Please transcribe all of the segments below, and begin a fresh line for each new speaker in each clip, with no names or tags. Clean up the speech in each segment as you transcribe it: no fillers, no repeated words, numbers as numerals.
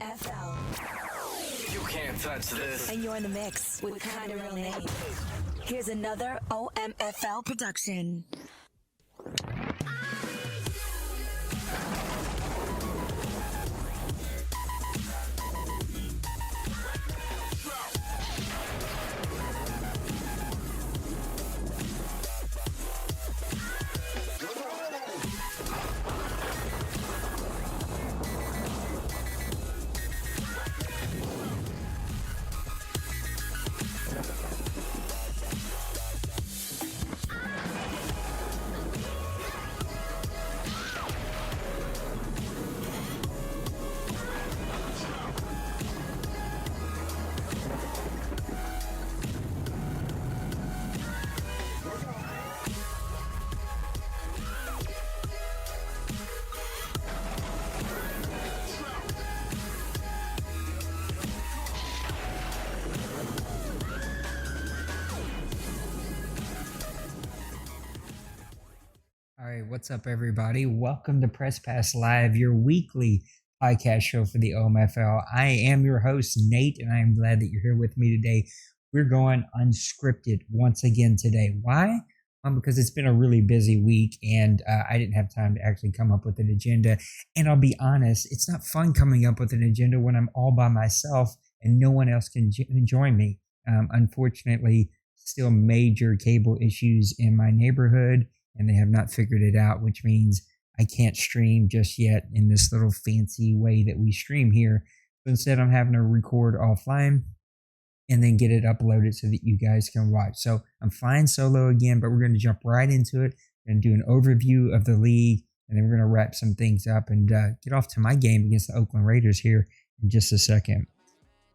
OMFL.
You can't touch this.
And you're in the mix with Kinda Real Name. Here's another OMFL production.
All right, what's up, everybody? Welcome to Press Pass Live, your weekly podcast show for the OMFL. I am your host, Nate, and I am glad that you're here with me today. We're going unscripted once again today. Why? Because it's been a really busy week, and I didn't have time to actually come up with an agenda. And I'll be honest, it's not fun coming up with an agenda when I'm all by myself and no one else can join me. Unfortunately, still major cable issues in my neighborhood, and they have not figured it out, which means I can't stream just yet in this little fancy way that we stream here. So instead, I'm having to record offline and then get it uploaded so that you guys can watch. So I'm flying solo again, but we're going to jump right into it and do an overview of the league, and then we're going to wrap some things up and get off to my game against the Oakland Raiders here in just a second.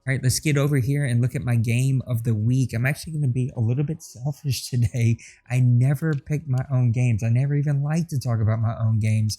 All right, let's get over here and look at my game of the week. I'm actually going to be a little bit selfish today. I never pick my own games. I never even like to talk about my own games.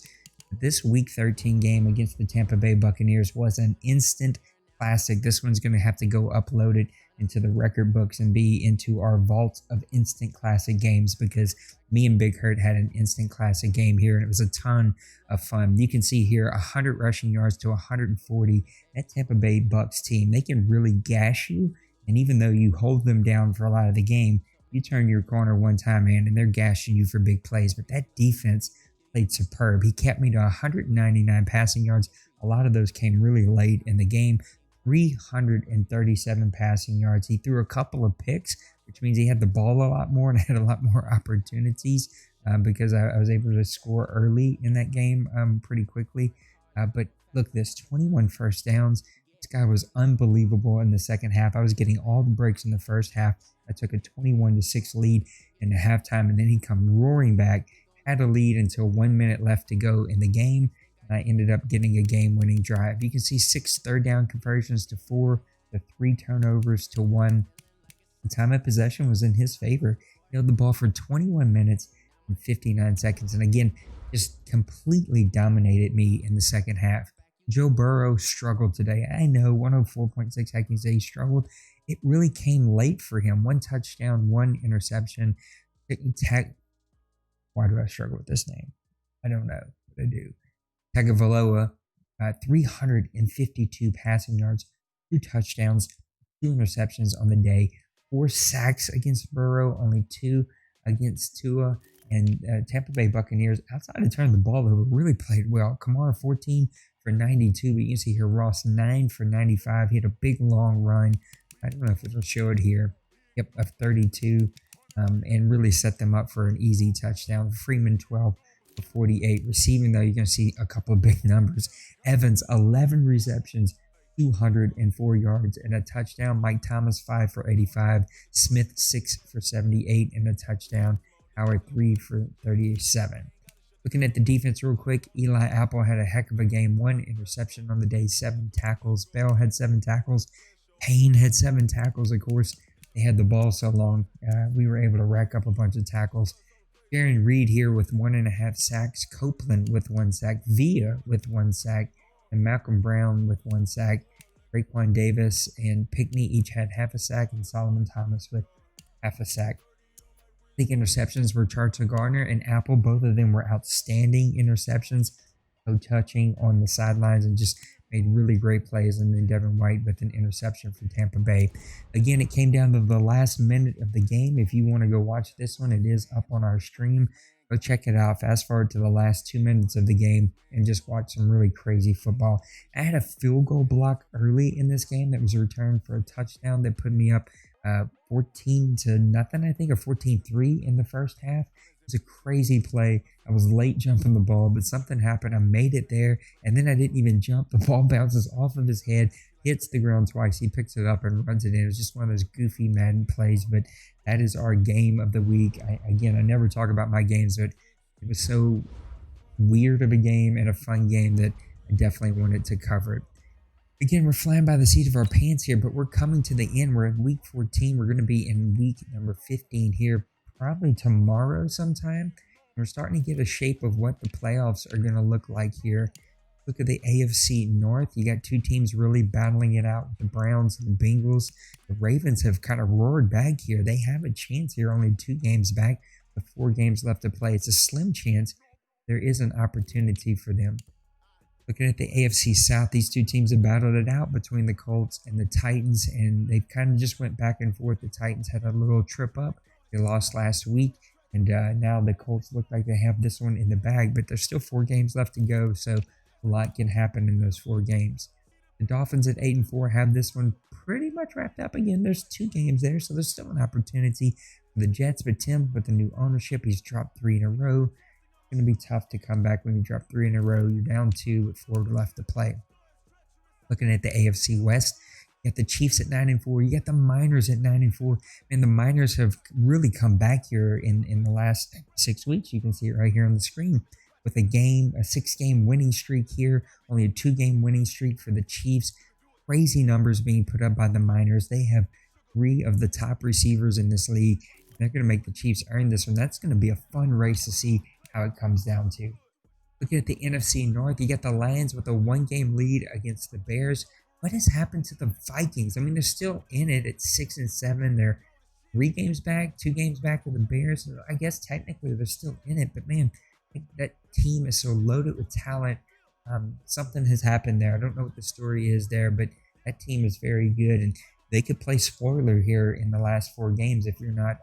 This Week 13 game against the Tampa Bay Buccaneers was an instant classic. This one's going to have to go uploaded into the record books and be into our vault of instant classic games, because me and Big Hurt had an instant classic game here, and it was a ton of fun. You can see here 100 rushing yards to 140. That Tampa Bay Bucs team, they can really gash you, and even though you hold them down for a lot of the game, you turn your corner one time, man, and they're gashing you for big plays. But that defense played superb. He kept me to 199 passing yards. A lot of those came really late in the game. 337 passing yards. He threw a couple of picks, which means he had the ball a lot more and had a lot more opportunities because I was able to score early in that game pretty quickly. But look, this 21 first downs. This guy was unbelievable in the second half. I was getting all the breaks in the first half. I took a 21-6 lead in the halftime, and then he come roaring back, had a lead until 1 minute left to go in the game. I ended up getting a game-winning drive. You can see 6 third-down conversions to 4, the 3 turnovers to 1. The time of possession was in his favor. He held the ball for 21 minutes and 59 seconds, and again, just completely dominated me in the second half. Joe Burrow struggled today. I know 104.6, I can say he struggled. It really came late for him. 1 touchdown, 1 interception. Why do I struggle with this name? I don't know, but I do. Tagovailoa, 352 passing yards, 2 touchdowns, 2 interceptions on the day, 4 sacks against Burrow, only 2 against Tua. And Tampa Bay Buccaneers, outside of turning the ball over, really played well. Kamara, 14 for 92, but you can see here Ross, 9 for 95. He had a big, long run. I don't know if it'll show it here. Yep, of 32, and really set them up for an easy touchdown. Freeman, 12 for 48. Receiving, though, you're going to see a couple of big numbers. Evans, 11 receptions, 204 yards and a touchdown. Mike Thomas, 5 for 85. Smith, 6 for 78 and a touchdown. Howard, 3 for 37. Looking at the defense real quick, Eli Apple had a heck of a game. 1 interception on the day, 7 tackles. Bell had 7 tackles. Payne had 7 tackles, of course. They had the ball so long, we were able to rack up a bunch of tackles. Jaron Reed here with 1.5 sacks. Copeland with 1 sack. Villa with 1 sack. And Malcolm Brown with 1 sack. Raekwon Davis and Pickney each had half a sack, and Solomon Thomas with half a sack. I think interceptions were charged to Garner and Apple. Both of them were outstanding interceptions. No touching on the sidelines and just made really great plays, and then Devin White with an interception for Tampa Bay. Again, it came down to the last minute of the game. If you want to go watch this one, it is up on our stream. Go check it out. Fast forward to the last 2 minutes of the game and just watch some really crazy football. I had a field goal block early in this game that was returned for a touchdown that put me up 14-0, I think, or 14-3 in the first half. It was a crazy play. I was late jumping the ball, but something happened. I made it there, and then I didn't even jump. The ball bounces off of his head, hits the ground twice. He picks it up and runs it in. It was just one of those goofy Madden plays, but that is our game of the week. I never talk about my games, but it was so weird of a game and a fun game that I definitely wanted to cover it. Again, we're flying by the seat of our pants here, but we're coming to the end. We're in week 14. We're going to be in week number 15 here probably tomorrow sometime. We're starting to get a shape of what the playoffs are going to look like here. Look at the AFC North. You got two teams really battling it out with the Browns and the Bengals. The Ravens have kind of roared back here. They have a chance here, only 2 games back with 4 games left to play. It's a slim chance. There is an opportunity for them. Looking at the AFC South, these two teams have battled it out between the Colts and the Titans, and they've kind of just went back and forth. The Titans had a little trip up. They lost last week, and now the Colts look like they have this one in the bag, but there's still 4 games left to go, so a lot can happen in those 4 games. The Dolphins at 8-4 have this one pretty much wrapped up. Again, there's 2 games there, so there's still an opportunity for the Jets, but Tim, with the new ownership, he's dropped 3 in a row. It's going to be tough to come back when you drop 3 in a row. You're down 2 with 4 left to play. Looking at the AFC West, you got the Chiefs at 9-4. You got the Miners at 9-4. And the Miners have really come back here in the last 6 weeks. You can see it right here on the screen with a 6-game winning streak here. Only a 2-game winning streak for the Chiefs. Crazy numbers being put up by the Miners. They have 3 of the top receivers in this league. They're going to make the Chiefs earn this one. That's going to be a fun race to see how it comes down to. Looking at the NFC North, you got the Lions with a 1-game lead against the Bears. What has happened to the Vikings? I mean, they're still in it at 6-7. They're 3 games back, 2 games back with the Bears. I guess technically they're still in it, but man, that team is so loaded with talent. Something has happened there. I don't know what the story is there, but that team is very good, and they could play spoiler here in the last 4 games if you're not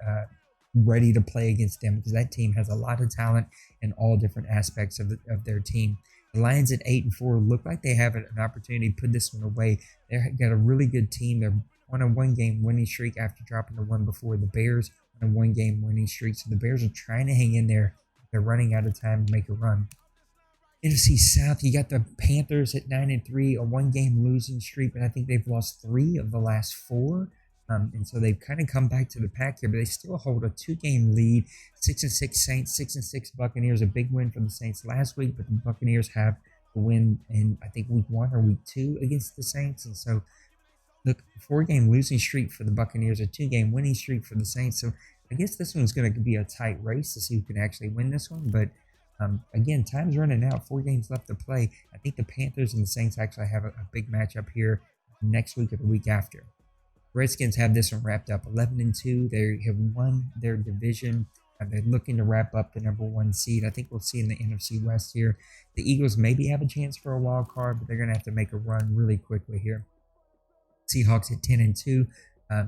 ready to play against them, because that team has a lot of talent in all different aspects of their team. The Lions at 8-4 look like they have an opportunity to put this one away. They've got a really good team. They're on a 1-game winning streak after dropping the one before. The Bears on a 1-game winning streak. So the Bears are trying to hang in there. They're running out of time to make a run. NFC South, you got the Panthers at 9-3, a 1-game losing streak, but I think they've lost 3 of the last 4. And so they've kind of come back to the pack here, but they still hold a 2-game lead. 6-6 Saints, 6-6 Buccaneers. A big win for the Saints last week, but the Buccaneers have a win in, I think, week 1 or week 2 against the Saints. And so, look, 4-game losing streak for the Buccaneers, a 2-game winning streak for the Saints. So I guess this one's going to be a tight race to see who can actually win this one. But again, time's running out. 4 games left to play. I think the Panthers and the Saints actually have a big matchup here next week or the week after. Redskins have this one wrapped up 11-2. They have won their division. They're looking to wrap up the number 1 seed. I think we'll see in the NFC West here. The Eagles maybe have a chance for a wild card, but they're going to have to make a run really quickly here. Seahawks at 10-2.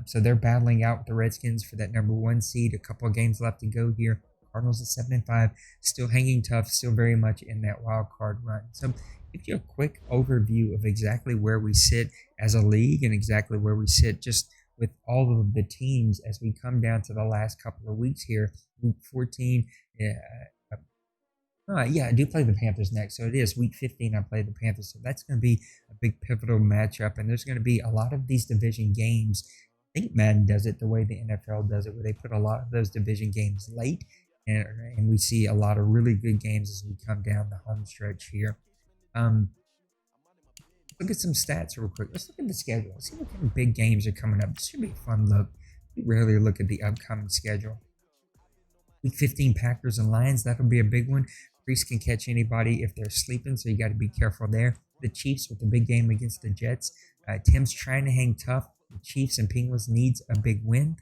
So they're battling out with the Redskins for that number 1 seed. A couple of games left to go here. Cardinals at 7-5. Still hanging tough. Still very much in that wild card run. So give you a quick overview of exactly where we sit as a league and exactly where we sit just with all of the teams as we come down to the last couple of weeks here. Week 14, I do play the Panthers next. So it is week 15 I play the Panthers. So that's going to be a big pivotal matchup. And there's going to be a lot of these division games. I think Madden does it the way the NFL does it, where they put a lot of those division games late. And we see a lot of really good games as we come down the home stretch here. Look at some stats real quick. Let's look at the schedule. Let's see what kind of big games are coming up. This should be a fun look. We rarely look at the upcoming schedule. Week 15, Packers and Lions. That'll be a big one. Priest can catch anybody if they're sleeping, so you got to be careful there. The Chiefs with the big game against the Jets. Tim's trying to hang tough. The Chiefs and Penguins needs a big win.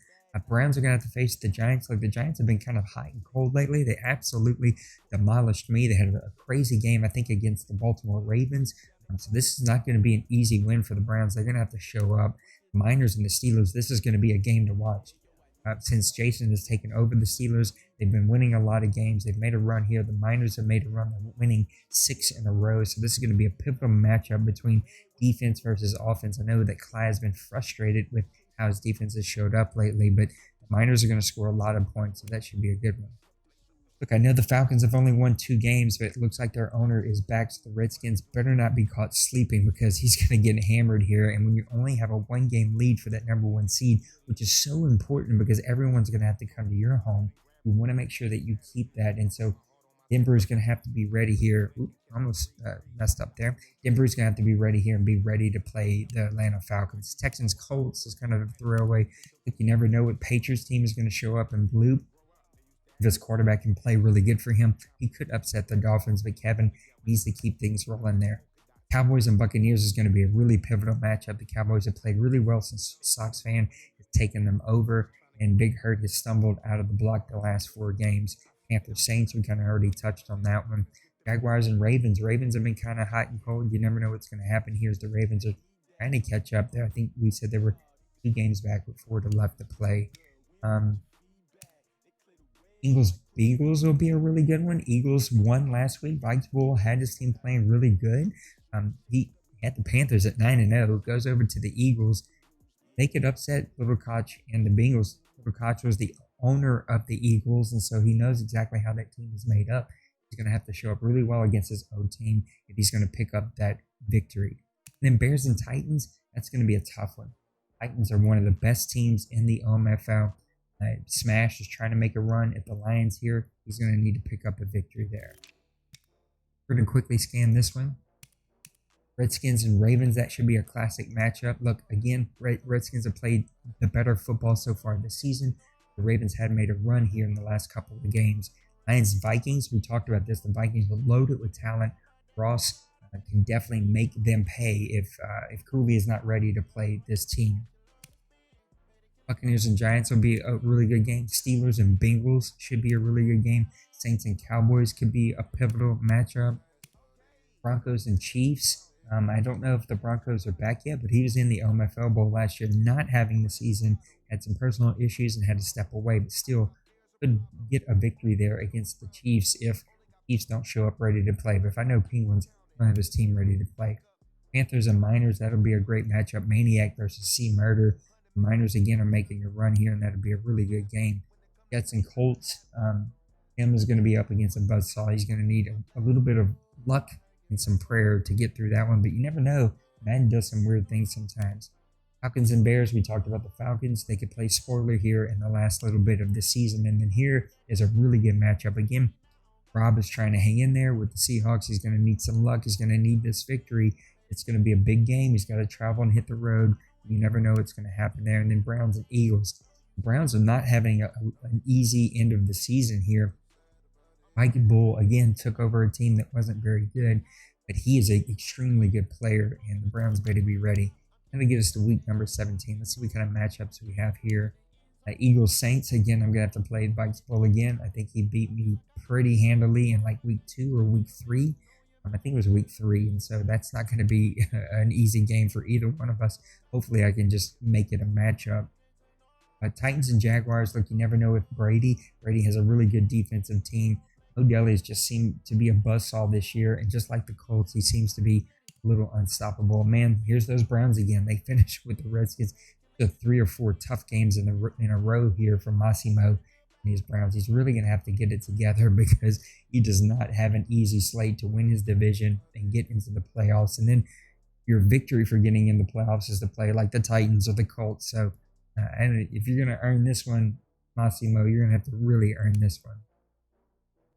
Browns are going to have to face the Giants. Like, the Giants have been kind of hot and cold lately. They absolutely demolished me. They had a crazy game, I think, against the Baltimore Ravens. So this is not going to be an easy win for the Browns. They're going to have to show up. The Miners and the Steelers, this is going to be a game to watch. Since Jason has taken over the Steelers, they've been winning a lot of games. They've made a run here. The Miners have made a run. They're winning 6 in a row. So this is going to be a pivotal matchup between defense versus offense. I know that Clyde has been frustrated with how his defense has showed up lately, but the Miners are going to score a lot of points, so that should be a good one. Look, I know the Falcons have only won 2 games, but it looks like their owner is back, so the Redskins better not be caught sleeping because he's going to get hammered here. And when you only have a 1-game lead for that #1 seed, which is so important because everyone's going to have to come to your home, you want to make sure that you keep that. And so Denver is going to have to be ready here. Oops, almost messed up there. Denver is going to have to be ready here and be ready to play the Atlanta Falcons. Texans Colts is kind of a throwaway. Look, you never know what Patriots team is going to show up in blue. If his quarterback can play really good for him, he could upset the Dolphins, but Kevin needs to keep things rolling there. Cowboys and Buccaneers is going to be a really pivotal matchup. The Cowboys have played really well since Sox fan has taken them over, and Big Hurt has stumbled out of the block the last 4 games. Panthers Saints, we kind of already touched on that one. Jaguars and Ravens. Ravens have been kind of hot and cold. You never know what's going to happen here as the Ravens are trying to catch up there. I think we said they were 2 games back with 4 left to play. Eagles will be a really good one. Eagles won last week. Vikes Bull had his team playing really good. He had the Panthers at 9-0. Goes over to the Eagles. They could upset Little Koch and the Bengals. Little Koch was the owner of the Eagles, and so he knows exactly how that team is made up. He's going to have to show up really well against his own team if he's going to pick up that victory. And then Bears and Titans, that's going to be a tough one. Titans are one of the best teams in the OMFL. Smash is trying to make a run at the Lions here. He's going to need to pick up a victory there. We're going to quickly scan this one. Redskins and Ravens, that should be a classic matchup. Look, again, Redskins have played the better football so far this season. The Ravens had made a run here in the last couple of games. Lions Vikings, we talked about this. The Vikings are loaded with talent. Ross can definitely make them pay if Cooley is not ready to play this team. Buccaneers and Giants will be a really good game. Steelers and Bengals should be a really good game. Saints and Cowboys could be a pivotal matchup. Broncos and Chiefs. I don't know if the Broncos are back yet, but he was in the OMFL Bowl last year, not having the season, had some personal issues and had to step away, but still could get a victory there against the Chiefs if the Chiefs don't show up ready to play. But if I know Penguins don't have his team ready to play. Panthers and Miners, that'll be a great matchup. Maniac versus C Murder. The Miners again are making a run here, and that'll be a really good game. Jets and Colts. Him is going to be up against a buzzsaw. He's going to need a little bit of luck and some prayer to get through that one, but you never know. Madden does some weird things sometimes. Falcons and Bears, we talked about the Falcons. They could play spoiler here in the last little bit of the season, and then here is a really good matchup. Again, Rob is trying to hang in there with the Seahawks. He's going to need some luck. He's going to need this victory. It's going to be a big game. He's got to travel and hit the road. You never know what's going to happen there. And then Browns and Eagles. The Browns are not having an easy end of the season here. Mike Bull, again, took over a team that wasn't very good, but he is an extremely good player, and the Browns better be ready. Going to get us to week number 17. Let's see what kind of matchups we have here. Eagles Saints, again, I'm going to have to play Vikes Bull again. I think he beat me pretty handily in like week 2 or week 3. I think it was week 3, and so that's not going to be an easy game for either one of us. Hopefully, I can just make it a matchup. Titans and Jaguars, look, you never know with Brady. Brady has a really good defensive team. Odell has just seemed to be a buzzsaw this year, and just like the Colts, he seems to be a little unstoppable. Man, here's those Browns again. They finished with the Redskins. The 3 or 4 tough games in a row here for Massimo and these Browns. He's really going to have to get it together because he does not have an easy slate to win his division and get into the playoffs. And then your victory for getting in the playoffs is to play like the Titans or the Colts. So and if you're going to earn this one, Massimo, you're going to have to really earn this one.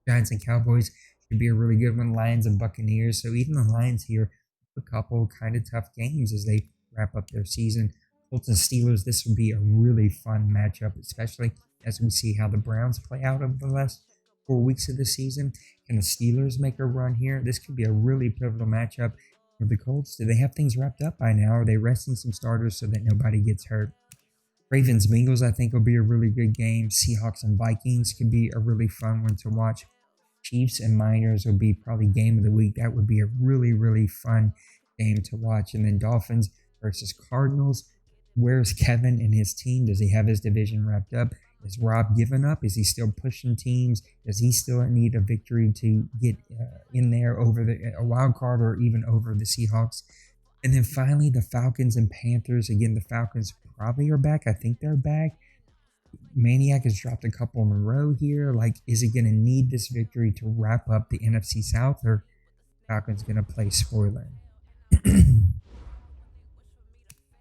Giants and Cowboys should be a really good one. Lions and Buccaneers. So even the Lions here, a couple kind of tough games as they wrap up their season. Colts and Steelers, this will be a really fun matchup, especially as we see how the Browns play out over the last 4 weeks of the season. Can the Steelers make a run here? This could be a really pivotal matchup for the Colts. Do they have things wrapped up by now? Are they resting some starters so that nobody gets hurt? Ravens Bengals, I think, will be a really good game. Seahawks and Vikings could be a really fun one to watch. Chiefs and Miners will be probably game of the week. That would be a really, really fun game to watch. And then Dolphins versus Cardinals. Where's Kevin and his team? Does he have his division wrapped up? Is Rob giving up? Is he still pushing teams? Does he still need a victory to get in there over a wild card or even over the Seahawks? And then finally, the Falcons and Panthers. Again, the Falcons probably are back. I think they're back. Maniac has dropped a couple in a row here. Like, is he going to need this victory to wrap up the NFC South, or Falcons going to play spoiler?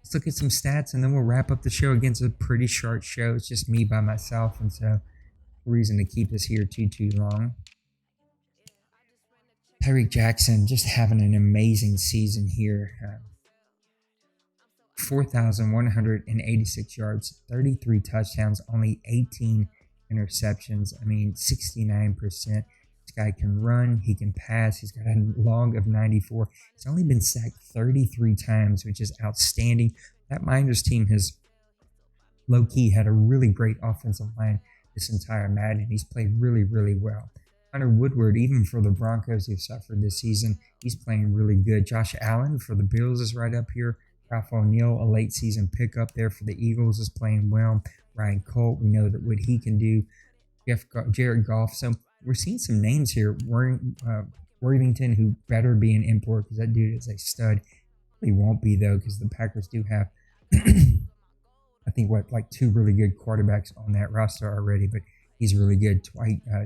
Let's look at some stats, and then we'll wrap up the show. Again, it's a pretty short show. It's just me by myself, and so no reason to keep this here too long. Tyreek Jackson just having an amazing season here. 4,186 yards, 33 touchdowns, only 18 interceptions. I mean, 69%. This guy can run, he can pass, he's got a log of 94. He's only been sacked 33 times, which is outstanding. That Miners team has low-key had a really great offensive line this entire Madden. He's played really, really well. Hunter Woodward, even for the Broncos who've suffered this season, he's playing really good. Josh Allen for the Bills is right up here. Ralph O'Neal, a late season pickup there for the Eagles, is playing well. Ryan Colt, we know that what he can do. Jared Goff. So we're seeing some names here. Worthington, who better be an import because that dude is a stud. He won't be, though, because the Packers do have, I think, like two really good quarterbacks on that roster already, but he's really good.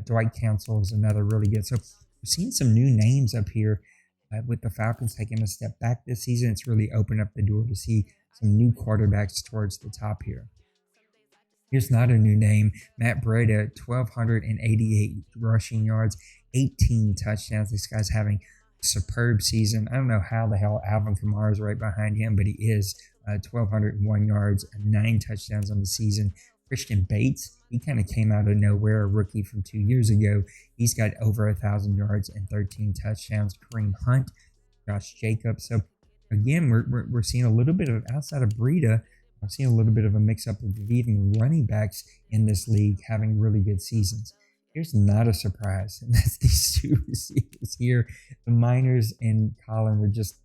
Dwight Council is another really good. So we're seeing some new names up here. With the Falcons taking a step back this season, it's really opened up the door to see some new quarterbacks towards the top here. Here's not a new name. Matt Breida, 1,288 rushing yards, 18 touchdowns. This guy's having a superb season. I don't know how the hell Alvin Kamara is right behind him, but he is. 1,201 yards, 9 touchdowns on the season. Christian Bates, he kind of came out of nowhere, a rookie from 2 years ago. He's got over 1,000 yards and 13 touchdowns. Kareem Hunt, Josh Jacobs. So again, we're seeing a little bit of, outside of Breida, I'm seeing a little bit of a mix-up of even running backs in this league having really good seasons. Here's not a surprise, and that's these two receivers here. The Miners and Colin were just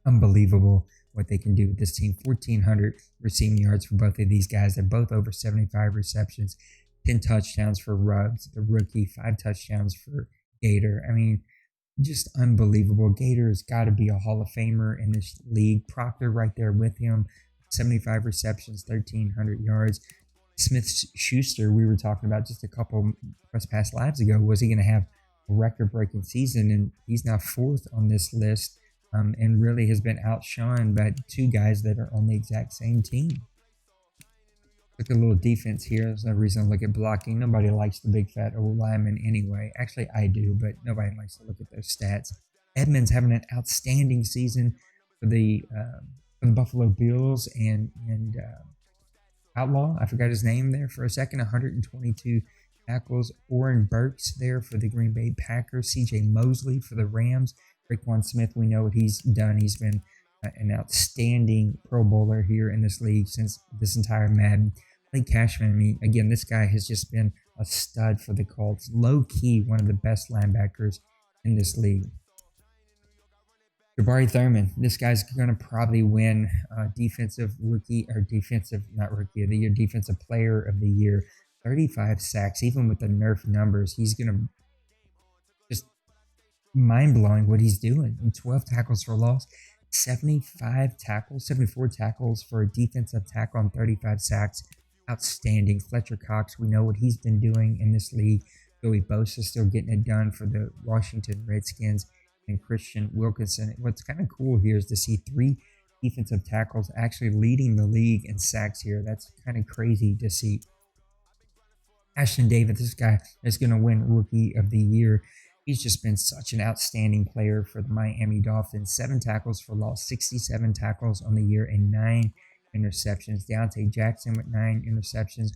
unbelievable what they can do with this team. 1,400 receiving yards for both of these guys. They're both over 75 receptions, 10 touchdowns for Ruggs, the rookie, 5 touchdowns for Gator. I mean, just unbelievable. Gator has got to be a Hall of Famer in this league. Proctor right there with him, 75 receptions, 1,300 yards. Smith-Schuster, we were talking about just a couple press pass lives ago. Was he going to have a record-breaking season? And he's now 4th on this list. And really has been outshone by 2 guys that are on the exact same team. Look at a little defense here. There's no reason to look at blocking. Nobody likes the big fat old lineman anyway. Actually, I do, but nobody likes to look at those stats. Edmonds having an outstanding season for the Buffalo Bills and Outlaw. I forgot his name there for a second. 122 tackles. Oren Burks there for the Green Bay Packers. C.J. Mosley for the Rams. Raekwon Smith, we know what he's done. He's been an outstanding Pro Bowler here in this league since this entire Madden. Blake Cashman, I mean, again, this guy has just been a stud for the Colts. Low-key, one of the best linebackers in this league. Jabari Thurman, this guy's going to probably win defensive player of the year. 35 sacks, even with the nerf numbers. He's going to just mind-blowing what he's doing. And 12 tackles for loss, 74 tackles for a defensive tackle on 35 sacks. Outstanding. Fletcher Cox, we know what he's been doing in this league. Joey Bosa still getting it done for the Washington Redskins. And Christian Wilkinson. What's kind of cool here is to see 3 defensive tackles actually leading the league in sacks here. That's kind of crazy to see. Ashton Davis, this guy is going to win Rookie of the Year. He's just been such an outstanding player for the Miami Dolphins. 7 tackles for loss, 67 tackles on the year, and 9 interceptions. Deontay Jackson with 9 interceptions.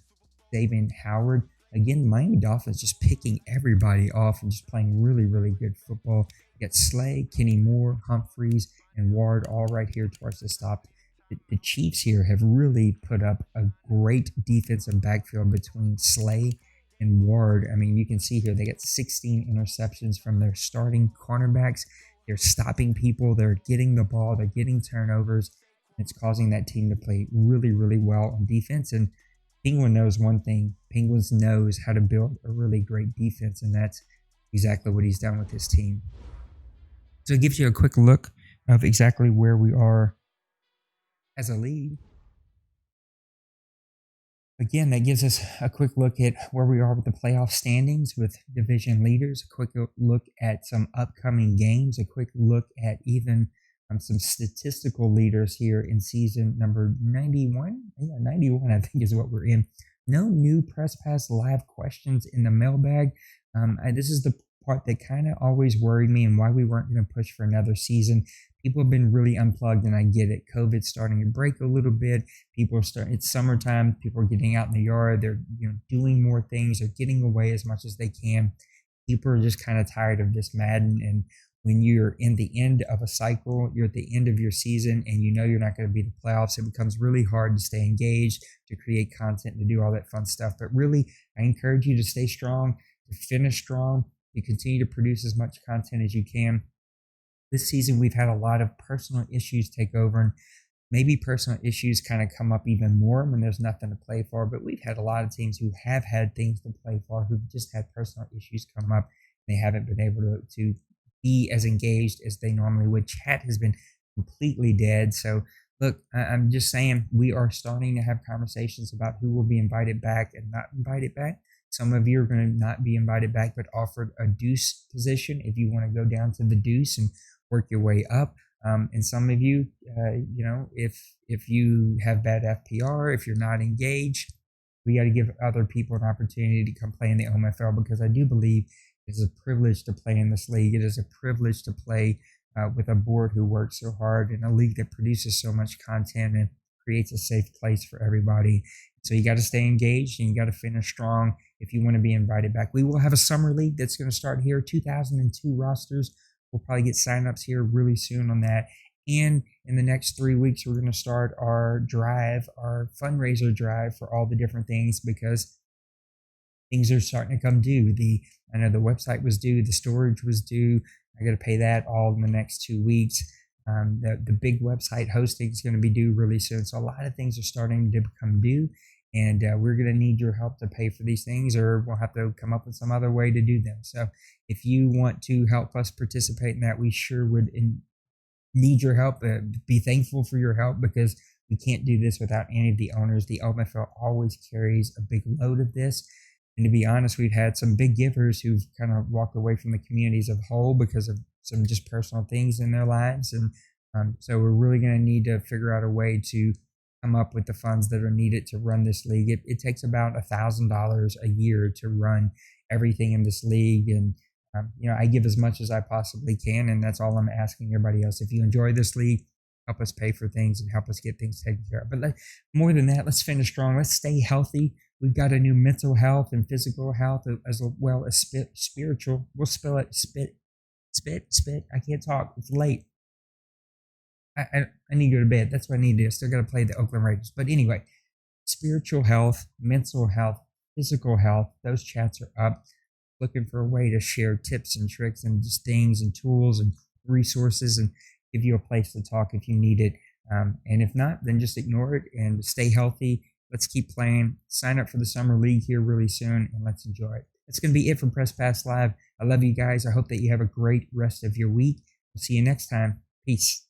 David Howard. Again, the Miami Dolphins just picking everybody off and just playing really, really good football. You got Slay, Kenny Moore, Humphreys, and Ward all right here towards the stop. The Chiefs here have really put up a great defensive backfield between Slay and Ward. I mean, you can see here they got 16 interceptions from their starting cornerbacks. They're stopping people. They're getting the ball. They're getting turnovers. It's causing that team to play really, really well on defense. And Penguin knows one thing. Penguins knows how to build a really great defense, and that's exactly what he's done with his team. So it gives you a quick look of exactly where we are as a league. Again, that gives us a quick look at where we are with the playoff standings with division leaders, a quick look at some upcoming games, a quick look at even some statistical leaders here in season number 91. Yeah, 91, I think, is what we're in. No new Press Pass Live questions in the mailbag. This is the part that kind of always worried me and why we weren't going to push for another season. People have been really unplugged, and I get it. COVID's starting to break a little bit. People are starting. It's summertime. People are getting out in the yard. They're doing more things. They're getting away as much as they can. People are just kind of tired of this Madden. And when you're in the end of a cycle, you're at the end of your season, and you're not going to be the playoffs, it becomes really hard to stay engaged, to create content, to do all that fun stuff. But really, I encourage you to stay strong, to finish strong, to continue to produce as much content as you can. This season, we've had a lot of personal issues take over, and maybe personal issues kind of come up even more when there's nothing to play for. But we've had a lot of teams who have had things to play for, who've just had personal issues come up. They haven't been able to be as engaged as they normally would. Chat has been completely dead. So, look, I'm just saying we are starting to have conversations about who will be invited back and not invited back. Some of you are going to not be invited back, but offered a deuce position if you want to go down to the deuce and work your way up. And some of you, if you have bad FPR, if you're not engaged, we got to give other people an opportunity to come play in the OMFL, because I do believe it's a privilege to play in this league. It is a privilege to play with a board who works so hard, in a league that produces so much content and creates a safe place for everybody. So you got to stay engaged, and you got to finish strong if you want to be invited back. We will have a summer league that's going to start here, 2002 rosters. We'll probably get signups here really soon on that. And in the next 3 weeks, we're going to start our drive, our fundraiser drive for all the different things, because things are starting to come due. I know the website was due, the storage was due. I got to pay that all in the next 2 weeks. The big website hosting is going to be due really soon. So a lot of things are starting to become due, and we're going to need your help to pay for these things, or we'll have to come up with some other way to do them. So if you want to help us participate in that, we sure would need your help. Be thankful for your help, because we can't do this without any of the owners. The OMFL always carries a big load of this. And to be honest, we've had some big givers who've kind of walked away from the communities as a whole because of some just personal things in their lives. And so we're really going to need to figure out a way to come up with the funds that are needed to run this league. It takes about $1,000 a year to run everything in this league. And, I give as much as I possibly can. And that's all I'm asking everybody else. If you enjoy this league, help us pay for things and help us get things taken care of. But more than that, let's finish strong. Let's stay healthy. We've got a new mental health and physical health, as well as spiritual. We'll spell it spit. I can't talk. It's late. I need to go to bed. That's what I need to do. I still got to play the Oakland Raiders. But anyway, spiritual health, mental health, physical health, those chats are up. Looking for a way to share tips and tricks and just things and tools and resources, and give you a place to talk if you need it. And if not, then just ignore it and stay healthy. Let's keep playing. Sign up for the summer league here really soon, and let's enjoy it. That's going to be it from Press Pass Live. I love you guys. I hope that you have a great rest of your week. We'll see you next time. Peace.